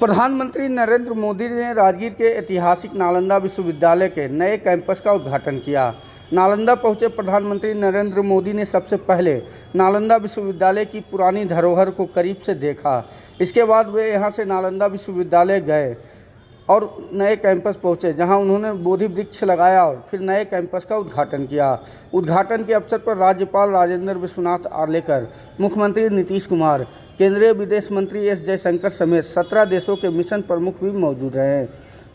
प्रधानमंत्री नरेंद्र मोदी ने राजगीर के ऐतिहासिक नालंदा विश्वविद्यालय के नए कैंपस का उद्घाटन किया। नालंदा पहुंचे प्रधानमंत्री नरेंद्र मोदी ने सबसे पहले नालंदा विश्वविद्यालय की पुरानी धरोहर को करीब से देखा। इसके बाद वे यहां से नालंदा विश्वविद्यालय गए और नए कैंपस पहुंचे, जहां उन्होंने बोधि वृक्ष लगाया और फिर नए कैंपस का उद्घाटन किया। उद्घाटन के अवसर पर राज्यपाल राजेंद्र विश्वनाथ आर्लेकर, मुख्यमंत्री नीतीश कुमार, केंद्रीय विदेश मंत्री एस जयशंकर समेत 17 देशों के मिशन प्रमुख भी मौजूद रहे।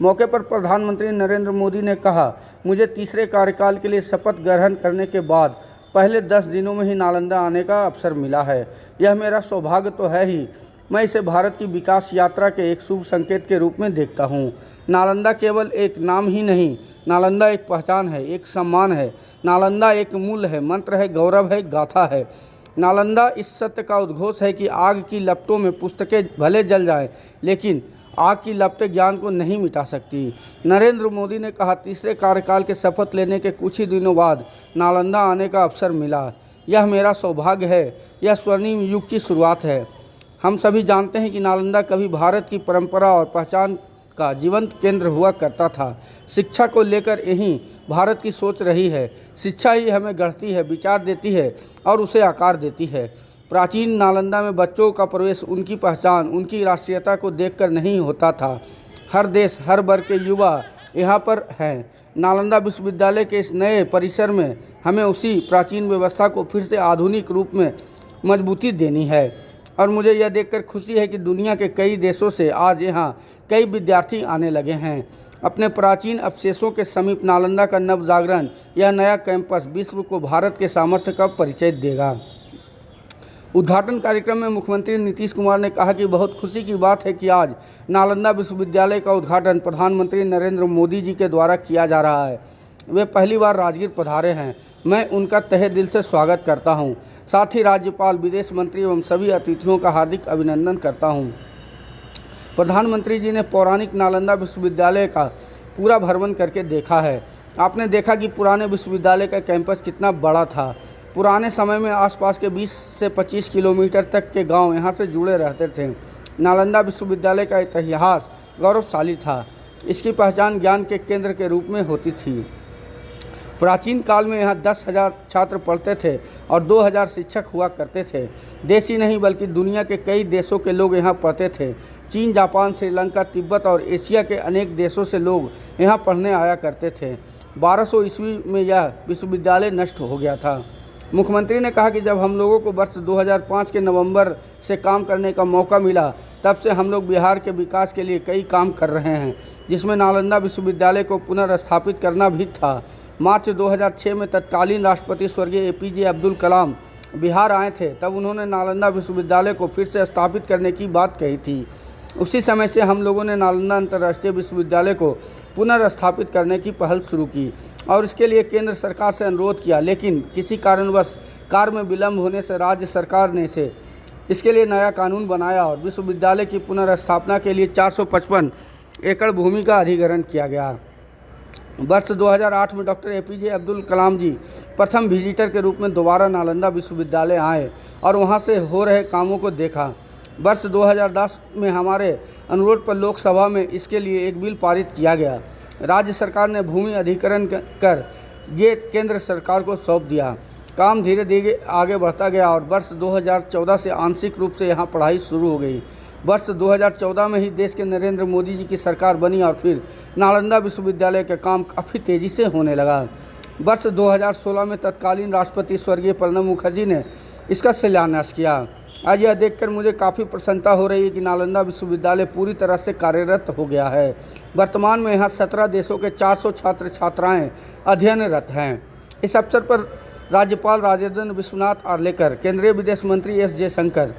मौके पर प्रधानमंत्री नरेंद्र मोदी ने कहा, मुझे तीसरे कार्यकाल के लिए शपथ ग्रहण करने के बाद पहले 10 दिनों में ही नालंदा आने का अवसर मिला है। यह मेरा सौभाग्य तो है ही, मैं इसे भारत की विकास यात्रा के एक शुभ संकेत के रूप में देखता हूँ। नालंदा केवल एक नाम ही नहीं, नालंदा एक पहचान है, एक सम्मान है। नालंदा एक मूल्य है, मंत्र है, गौरव है, गाथा है। नालंदा इस सत्य का उद्घोष है कि आग की लपटों में पुस्तकें भले जल जाएं, लेकिन आग की लपटें ज्ञान को नहीं मिटा सकती। नरेंद्र मोदी ने कहा, तीसरे कार्यकाल के शपथ लेने के कुछ ही दिनों बाद नालंदा आने का अवसर मिला। यह मेरा सौभाग्य है, यह स्वर्णिम युग की शुरुआत है। हम सभी जानते हैं कि नालंदा कभी भारत की परंपरा और पहचान का जीवंत केंद्र हुआ करता था। शिक्षा को लेकर यही भारत की सोच रही है। शिक्षा ही हमें गढ़ती है, विचार देती है और उसे आकार देती है। प्राचीन नालंदा में बच्चों का प्रवेश उनकी पहचान, उनकी राष्ट्रीयता को देखकर नहीं होता था। हर देश, हर वर्ग के युवा यहाँ पर हैं। नालंदा विश्वविद्यालय के इस नए परिसर में हमें उसी प्राचीन व्यवस्था को फिर से आधुनिक रूप में मजबूती देनी है। और मुझे यह देखकर खुशी है कि दुनिया के कई देशों से आज यहाँ कई विद्यार्थी आने लगे हैं। अपने प्राचीन अवशेषों के समीप नालंदा का नवजागरण, यह नया कैंपस विश्व को भारत के सामर्थ्य का परिचय देगा। उद्घाटन कार्यक्रम में मुख्यमंत्री नीतीश कुमार ने कहा कि बहुत खुशी की बात है कि आज नालंदा विश्वविद्यालय का उद्घाटन प्रधानमंत्री नरेंद्र मोदी जी के द्वारा किया जा रहा है। वे पहली बार राजगीर पधारे हैं। मैं उनका तहे दिल से स्वागत करता हूं। साथ ही राज्यपाल, विदेश मंत्री एवं सभी अतिथियों का हार्दिक अभिनंदन करता हूं। प्रधानमंत्री जी ने पौराणिक नालंदा विश्वविद्यालय का पूरा भ्रमण करके देखा है। आपने देखा कि पुराने विश्वविद्यालय का कैंपस कितना बड़ा था। पुराने समय में आसपास के 20 से 25 किलोमीटर तक के गाँव यहाँ से जुड़े रहते थे। नालंदा विश्वविद्यालय का इतिहास गौरवशाली था। इसकी पहचान ज्ञान के केंद्र के रूप में होती थी। प्राचीन काल में यहाँ 10,000 छात्र पढ़ते थे और 2,000 शिक्षक हुआ करते थे। देश ही नहीं बल्कि दुनिया के कई देशों के लोग यहाँ पढ़ते थे। चीन, जापान, श्रीलंका, तिब्बत और एशिया के अनेक देशों से लोग यहाँ पढ़ने आया करते थे। 1200 ईस्वी में यह विश्वविद्यालय नष्ट हो गया था। मुख्यमंत्री ने कहा कि जब हम लोगों को वर्ष 2005 के नवंबर से काम करने का मौका मिला, तब से हम लोग बिहार के विकास के लिए कई काम कर रहे हैं, जिसमें नालंदा विश्वविद्यालय को पुनर्स्थापित करना भी था। मार्च 2006 में तत्कालीन राष्ट्रपति स्वर्गीय APJ अब्दुल कलाम बिहार आए थे। तब उन्होंने नालंदा विश्वविद्यालय को फिर से स्थापित करने की बात कही थी। उसी समय से हम लोगों ने नालंदा अंतर्राष्ट्रीय विश्वविद्यालय को पुनर्स्थापित करने की पहल शुरू की और इसके लिए केंद्र सरकार से अनुरोध किया, लेकिन किसी कारणवश कार्य में विलंब होने से राज्य सरकार ने इसके लिए नया कानून बनाया और विश्वविद्यालय की पुनर्स्थापना के लिए 455 एकड़ भूमि का अधिग्रहण किया गया। वर्ष 2008 में डॉक्टर APJ अब्दुल कलाम जी प्रथम विजिटर के रूप में दोबारा नालंदा विश्वविद्यालय आए और वहां से हो रहे कामों को देखा। वर्ष 2010 में हमारे अनुरोध पर लोकसभा में इसके लिए एक बिल पारित किया गया। राज्य सरकार ने भूमि अधिग्रहण कर ये केंद्र सरकार को सौंप दिया। काम धीरे धीरे आगे बढ़ता गया और वर्ष 2014 से आंशिक रूप से यहाँ पढ़ाई शुरू हो गई। वर्ष 2014 में ही देश के नरेंद्र मोदी जी की सरकार बनी और फिर नालंदा विश्वविद्यालय का काम काफ़ी तेज़ी से होने लगा। वर्ष 2016 में तत्कालीन राष्ट्रपति स्वर्गीय प्रणब मुखर्जी ने इसका शिलान्यास किया। आज यह देखकर मुझे काफ़ी प्रसन्नता हो रही है कि नालंदा विश्वविद्यालय पूरी तरह से कार्यरत हो गया है। वर्तमान में यहाँ 17 देशों के 400 छात्र छात्राएँ अध्ययनरत हैं। इस अवसर पर राज्यपाल राजेंद्र विश्वनाथ आर्लेकर, केंद्रीय विदेश मंत्री एस जयशंकर,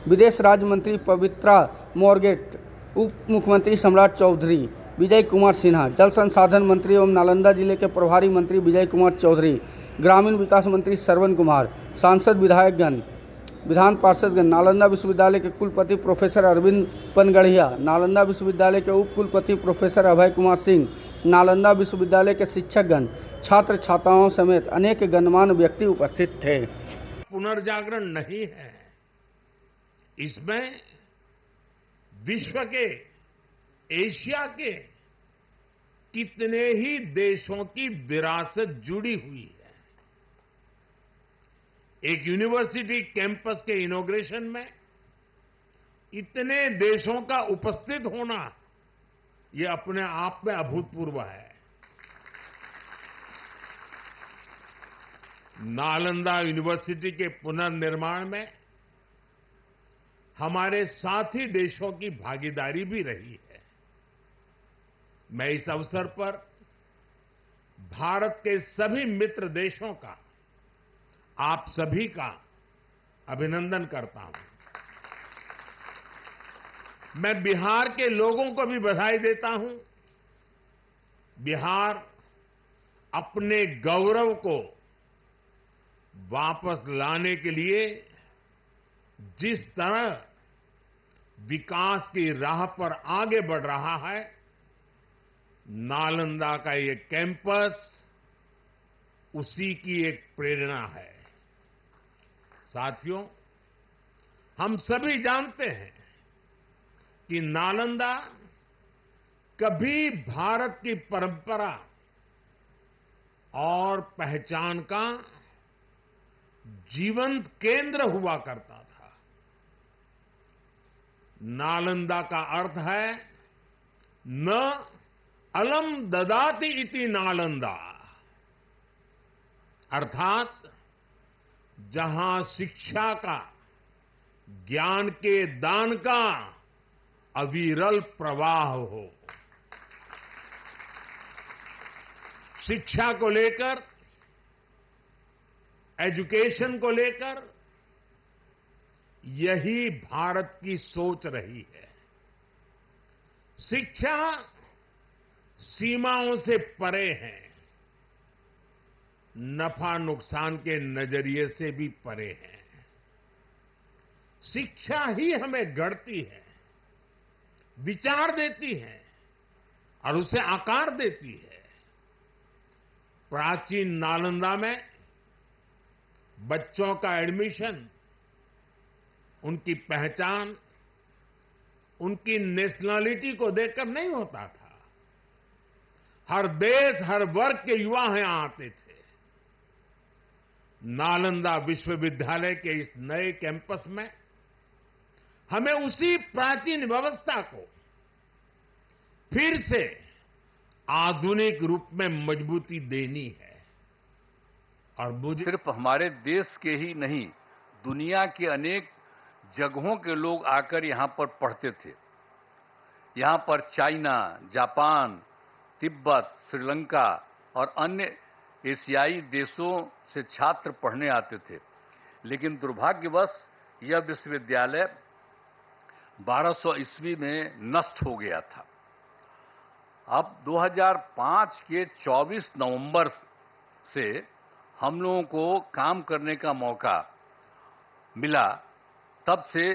विदेश राज्य मंत्री पवित्रा मोरगेट, उप मुख्यमंत्री सम्राट चौधरी, विजय कुमार सिन्हा, जल संसाधन मंत्री एवं नालंदा जिले के प्रभारी मंत्री विजय कुमार चौधरी, ग्रामीण विकास मंत्री श्रवण कुमार, सांसद, विधायकगण, विधान पार्षदगण, नालंदा विश्वविद्यालय के कुलपति प्रोफेसर अरविंद पनगढ़िया, नालंदा विश्वविद्यालय के उप कुलपति प्रोफेसर अभय कुमार सिंह, नालंदा विश्वविद्यालय के शिक्षकगण, छात्र छात्राओं समेत अनेक गणमान्य व्यक्ति उपस्थित थे। पुनर्जागरण नहीं है, इसमें विश्व के एशिया के कितने ही देशों की विरासत जुड़ी हुई है। एक यूनिवर्सिटी कैंपस के इनॉग्रेशन में इतने देशों का उपस्थित होना, ये अपने आप में अभूतपूर्व है। नालंदा यूनिवर्सिटी के पुनर्निर्माण में हमारे साथी देशों की भागीदारी भी रही है। मैं इस अवसर पर भारत के सभी मित्र देशों का, आप सभी का अभिनंदन करता हूं। मैं बिहार के लोगों को भी बधाई देता हूं। बिहार अपने गौरव को वापस लाने के लिए जिस तरह विकास की राह पर आगे बढ़ रहा है, नालंदा का ये कैंपस उसी की एक प्रेरणा है। साथियों, हम सभी जानते हैं कि नालंदा कभी भारत की परंपरा और पहचान का जीवंत केंद्र हुआ करता था। नालंदा का अर्थ है न अलम ददाति इति नालंदा, अर्थात जहां शिक्षा का, ज्ञान के दान का अविरल प्रवाह हो। शिक्षा को लेकर, एजुकेशन को लेकर यही भारत की सोच रही है। शिक्षा सीमाओं से परे है, नफा नुकसान के नजरिए से भी परे है। शिक्षा ही हमें गढ़ती है, विचार देती है और उसे आकार देती है। प्राचीन नालंदा में बच्चों का एडमिशन, उनकी पहचान, उनकी नेशनलिटी को देखकर नहीं होता था। हर देश, हर वर्ग के युवा यहां आते थे। नालंदा विश्वविद्यालय के इस नए कैंपस में हमें उसी प्राचीन व्यवस्था को फिर से आधुनिक रूप में मजबूती देनी है। और मुझे सिर्फ हमारे देश के ही नहीं, दुनिया के अनेक जगहों के लोग आकर यहाँ पर पढ़ते थे। यहाँ पर चाइना, जापान, तिब्बत, श्रीलंका और अन्य एशियाई देशों से छात्र पढ़ने आते थे। लेकिन दुर्भाग्यवश यह विश्वविद्यालय 1200 ईस्वी में नष्ट हो गया था। अब 2005 के 24 नवंबर से हम लोगों को काम करने का मौका मिला। तब से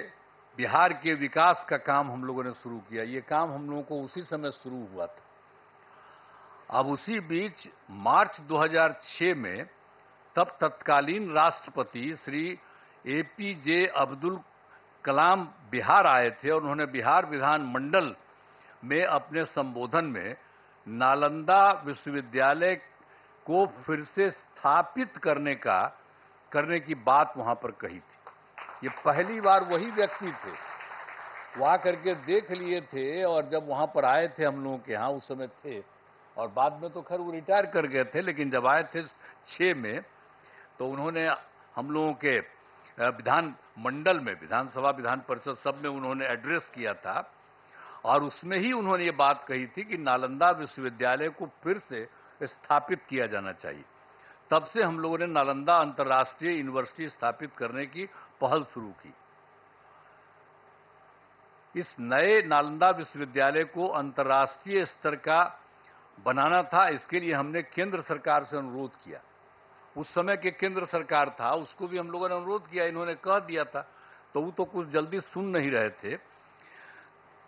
बिहार के विकास का काम हम लोगों ने शुरू किया। ये काम हम लोगों को उसी समय शुरू हुआ था। अब उसी बीच मार्च 2006 में तब तत्कालीन राष्ट्रपति श्री एपीजे अब्दुल कलाम बिहार आए थे और उन्होंने बिहार विधान मंडल में अपने संबोधन में नालंदा विश्वविद्यालय को फिर से स्थापित करने की बात वहां पर कही थी। ये पहली बार वही व्यक्ति थे, वो आकर के देख लिए थे और जब वहां पर आए थे हम लोगों के यहाँ उस समय थे, और बाद में तो खैर वो रिटायर कर गए थे, लेकिन जब आए थे 6 में तो उन्होंने हम लोगों के विधान मंडल में, विधानसभा, विधान परिषद सब में उन्होंने एड्रेस किया था और उसमें ही उन्होंने ये बात कही थी कि नालंदा विश्वविद्यालय को फिर से स्थापित किया जाना चाहिए। तब से हम लोगों ने नालंदा अंतर्राष्ट्रीय यूनिवर्सिटी स्थापित करने की पहल शुरू की। इस नए नालंदा विश्वविद्यालय को अंतर्राष्ट्रीय स्तर का बनाना था। इसके लिए हमने केंद्र सरकार से अनुरोध किया। उस समय के केंद्र सरकार था, उसको भी हम लोगों ने अनुरोध किया, इन्होंने कह दिया था, तो वो तो कुछ जल्दी सुन नहीं रहे थे,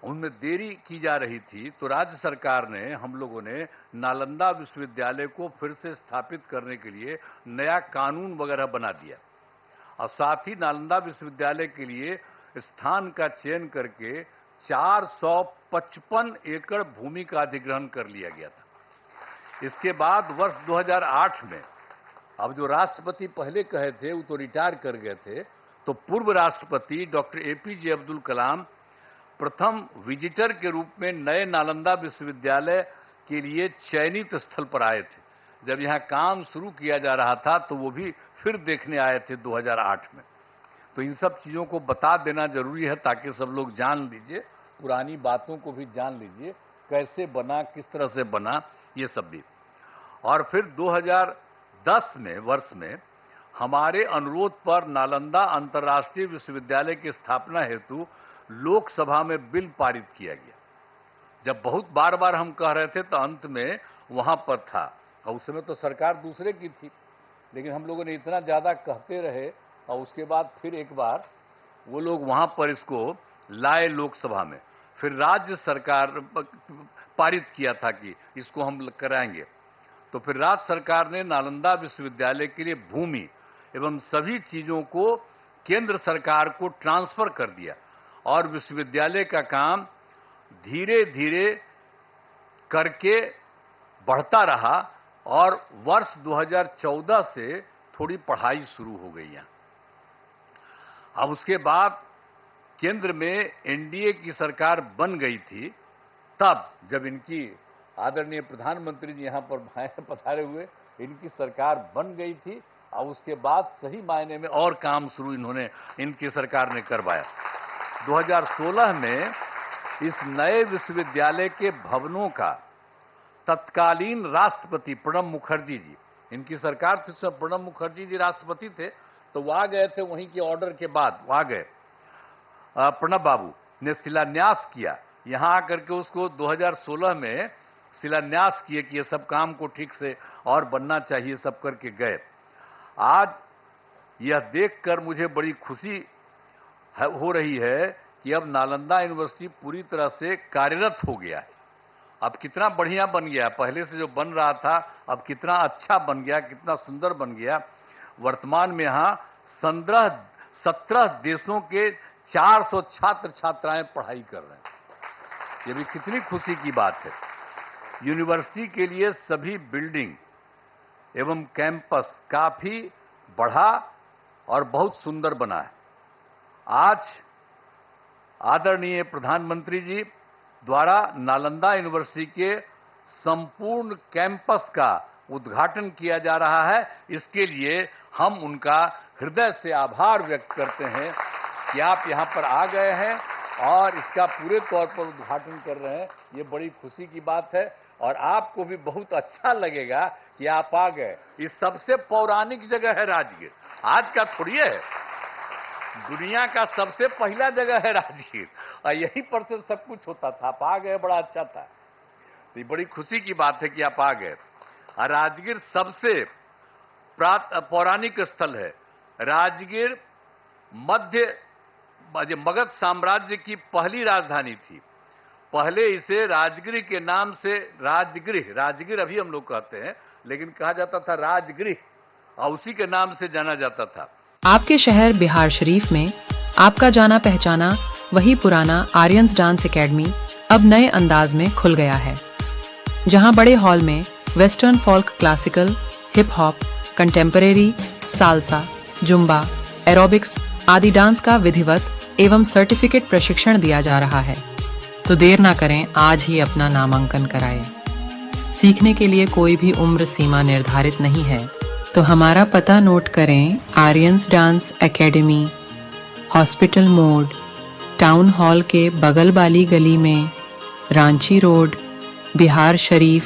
उनमें देरी की जा रही थी। तो राज्य सरकार ने, हम लोगों ने नालंदा विश्वविद्यालय को फिर से स्थापित करने के लिए नया कानून वगैरह बना दिया और साथ ही नालंदा विश्वविद्यालय के लिए स्थान का चयन करके 455 एकड़ भूमि का अधिग्रहण कर लिया गया था। इसके बाद वर्ष 2008 में, अब जो राष्ट्रपति पहले कहे थे वो तो रिटायर कर गए थे, तो पूर्व राष्ट्रपति डॉक्टर एपीजे अब्दुल कलाम प्रथम विजिटर के रूप में नए नालंदा विश्वविद्यालय के लिए चयनित स्थल पर आए थे। जब यहाँ काम शुरू किया जा रहा था तो वो भी फिर देखने आए थे 2008 में। तो इन सब चीज़ों को बता देना जरूरी है ताकि सब लोग जान लीजिए, पुरानी बातों को भी जान लीजिए, कैसे बना, किस तरह से बना, ये सब भी। और फिर 2010 में वर्ष में हमारे अनुरोध पर नालंदा अंतर्राष्ट्रीय विश्वविद्यालय की स्थापना हेतु लोकसभा में बिल पारित किया गया। जब बहुत बार बार हम कह रहे थे तो अंत में वहां पर था, और उस समय तो सरकार दूसरे की थी, लेकिन हम लोगों ने इतना ज़्यादा कहते रहे और उसके बाद फिर एक बार वो लोग वहां पर इसको लाए लोकसभा में, फिर राज्य सरकार पारित किया था कि इसको हम कराएंगे। तो फिर राज्य सरकार ने नालंदा विश्वविद्यालय के लिए भूमि एवं सभी चीज़ों को केंद्र सरकार को ट्रांसफर कर दिया और विश्वविद्यालय का काम धीरे धीरे करके बढ़ता रहा और वर्ष 2014 से थोड़ी पढ़ाई शुरू हो गई यहाँ। अब उसके बाद केंद्र में एनडीए की सरकार बन गई थी, तब जब इनकी आदरणीय प्रधानमंत्री जी यहाँ पर पधारे हुए, इनकी सरकार बन गई थी और उसके बाद सही मायने में और काम शुरू इनकी सरकार ने करवाया। 2016 में इस नए विश्वविद्यालय के भवनों का तत्कालीन राष्ट्रपति प्रणब मुखर्जी जी, इनकी सरकार थी, उसमें प्रणब मुखर्जी जी राष्ट्रपति थे, तो वो आ गए थे, वहीं के ऑर्डर के बाद वो आ गए। प्रणब बाबू ने शिलान्यास किया, यहाँ आकर के उसको 2016 में शिलान्यास किए कि ये सब काम को ठीक से और बनना चाहिए, सब करके गए। आज यह देखकर मुझे बड़ी खुशी हो रही है कि अब नालंदा यूनिवर्सिटी पूरी तरह से कार्यरत हो गया है। अब कितना बढ़िया बन गया, पहले से जो बन रहा था अब कितना अच्छा बन गया, कितना सुंदर बन गया। वर्तमान में यहाँ 17 देशों के 400 छात्र छात्राएं पढ़ाई कर रहे हैं। ये भी कितनी खुशी की बात है। यूनिवर्सिटी के लिए सभी बिल्डिंग एवं कैंपस काफी बढ़ा और बहुत सुंदर बना है। आज आदरणीय प्रधानमंत्री जी द्वारा नालंदा यूनिवर्सिटी के संपूर्ण कैंपस का उद्घाटन किया जा रहा है। इसके लिए हम उनका हृदय से आभार व्यक्त करते हैं कि आप यहाँ पर आ गए हैं और इसका पूरे तौर पर उद्घाटन कर रहे हैं। ये बड़ी खुशी की बात है और आपको भी बहुत अच्छा लगेगा कि आप आ गए। ये सबसे पौराणिक जगह है राजगीर, आज का थोड़ी है, दुनिया का सबसे पहला जगह है राजगीर और यहीं पर से सब कुछ होता था। आप आ गए, बड़ा अच्छा था। तो ये बड़ी खुशी की बात है कि आप आ गए। और राजगीर सबसे पौराणिक स्थल है। राजगीर मगध साम्राज्य की पहली राजधानी थी। पहले इसे राजगृह के नाम से राजगीर अभी हम लोग कहते हैं, लेकिन कहा जाता था राजगृह और उसी के नाम से जाना जाता था। आपके शहर बिहार शरीफ में आपका जाना पहचाना वही पुराना आर्यंस डांस एकेडमी अब नए अंदाज में खुल गया है, जहां बड़े हॉल में western folk, classical, hip hop, contemporary, salsa, Zumba, aerobics आदि डांस का विधिवत एवं सर्टिफिकेट प्रशिक्षण दिया जा रहा है। तो देर ना करें, आज ही अपना नामांकन कराएं। सीखने के लिए कोई भी उम्र सीमा निर्धारित नहीं है, तो हमारा पता नोट करें। Aryans dance academy, hospital mode, town hall के बगल वाली गली में, रांची रोड, बिहार शरीफ।